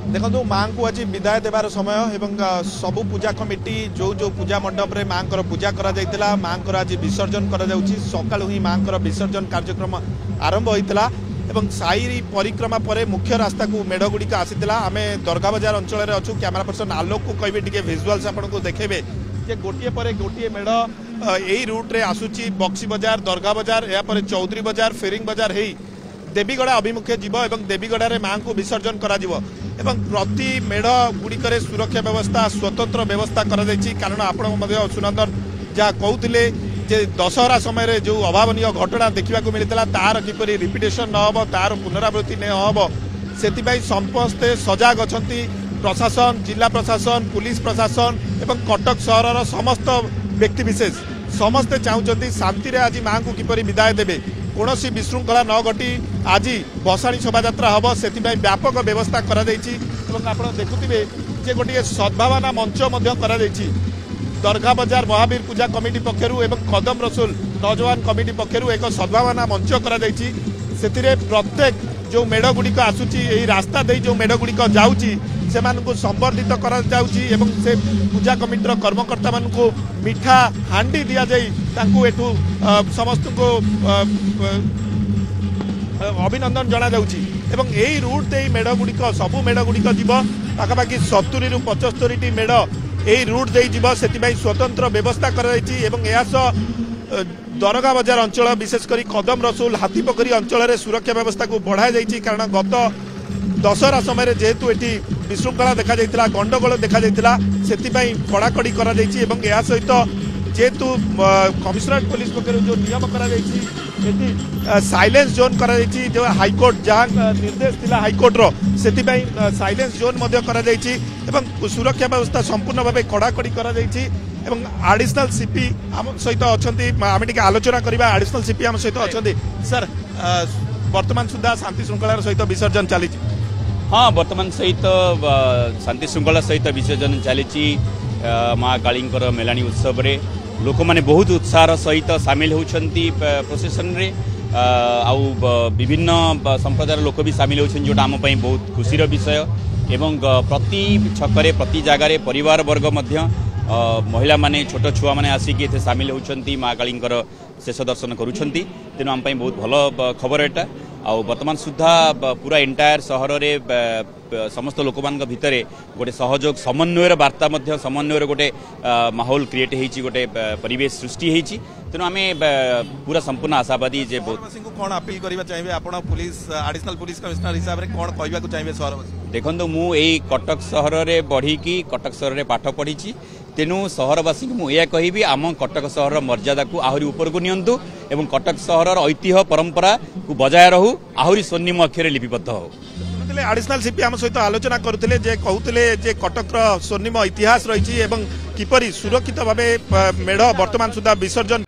देखो माँ को आज विदाय देवार समय एवं सबु पूजा कमिटी जो जो पूजा मंडप रे माँ पूजा करा माँ आज विसर्जन सका ही माँ विसर्जन कार्यक्रम आरंभ होता एवं साई परिक्रमा पर मुख्य रास्ता को मेढ़ गुड़िक आसीला आम दरगा बजार अंचल अच्छु कैमेरा पर्सन आलोक को कहे टे भिजुआल्स आपको देखेबे जे गोटे पर गोटे मेढ़ यही रूट्रे आसूची बक्सी बजार दरगा बजार यापर चौधरी बजार फेरिंग बजार है देवीगड़ा अभिमुखे जीव एवं देवीगड़ा माँ को विसर्जन करा एवं प्रति मेढ़ गुड़िक सुरक्षा व्यवस्था स्वतंत्र व्यवस्था कारण आपण सुनंदर जहाँ कहते जे दशहरा समय जो अभावन घटना देखा मिलता तार किपर रिपिटेशन न हम तार पुनरावृत्ति न हम से समस्ते सजग अच्छा प्रशासन जिला प्रशासन पुलिस प्रशासन एवं कटक सहर समस्त व्यक्तिविशेष समस्ते चाहते शांति आज माँ को किपर विदाय देवे कौन विशृंखला न घटी आज बसाणी शोभा हम से व्यापक व्यवस्था कर देखुवे जे गोटे सद्भावना मंच कर दरगा बजार महावीर पूजा कमिटी पक्षर एवं कदम रसूल नौजवान कमिटी पक्षर एक सद्भावना मंच कर प्रत्येक जो मेढ़ गुड़िक आसूची यही रास्ता दे जो मेढ़ गुड़िक जाऊँगी से संबर्धित कर पूजा कमिटर कर्मकर्ता मान को मिठा हांडी दि जाऊ समस्त को अभिनंदन जना एवं यही रूट दे मेढ़ गुड़िक सबू मेढ़ गुड़िक जीव पाखापाखि 70 ରୁ 75 मेढ़ यही रूट दे जीव से स्वतंत्र व्यवस्था कर दरगा बजार अंचल विशेषकर कदम रसूल हाथीपोखरी अंचल सुरक्षा व्यवस्था को बढ़ाई जाइए कारण गत दशहरा समय जेहेतु ये विशृंखला देखा जाता गंडगोल देखा जाता से कड़ाकड़ी कर सहित जेहेतु कमिशनरेट पुलिस पक्ष जो नियम कर साइलेंस जोन कर हाईकोर्ट जहाँ निर्देश थिला हाईकोर्टर से साइलेंस जोन कर सुरक्षा व्यवस्था संपूर्ण भाव कड़ाकड़ी कर आडिशनल सीपी आम सहित अच्छा आम टे आलोचना करवा आडिशनल सीपी आम सहित अच्छा सर वर्तमान सुधा शांति श्रृंखलार सहित विसर्जन चली हाँ वर्तमान सहित शांति श्रृंखला सहित विसर्जन चली माँ काली मेलाणी उत्सव रे लोक मैंने बहुत उत्साह सहित सामिल होती प्रोसेसन रे आउ विभिन्न संप्रदायर लोक भी सामिल होती जोटा आम बहुत खुशी विषय एवं प्रति छकरे प्रति जगार परिवार वर्ग मध्य महिला माने छोट छुआ माने आसिक सामिल होती माँ काली शेष दर्शन करुँच तेणु आम बहुत भल खबर एटा आउ वर्तमान सुधा पूरा एंटायर सहर रे समस्त लोक मान भितर गोटे सहयोग समन्वयर वार्ता समन्वयर गोटे माहौल क्रिएट होती गोटे परिवेश सृष्टि होती तेणु आम पूरा संपूर्ण आशावादी जे कौन अपील करबा चाहिए आपण पुलिस एडिशनल पुलिस कमिश्नर हिसाब रे कौन कहबा चाहिए सहरवासी देखो मु एई कटक सहर रे बढ़ी की कटक सहर रे पाठ पढ़ी तेणु सहरवासी को मुझे कहबी आम कटक सहर मर्यादा को आहरी ऊपर को नियंतु एवं कटक सहर ऐतिह्य परंपरा को बजाय रहू आहरी स्वर्णिम अक्षर लिपिबद्ध हो एडिशनल सीपी आम सहित आलोचना करते कहते कटक स्वर्णिम इतिहास रही किपरि सुरक्षित भाव मेढ़ वर्तमान सुधा विसर्जन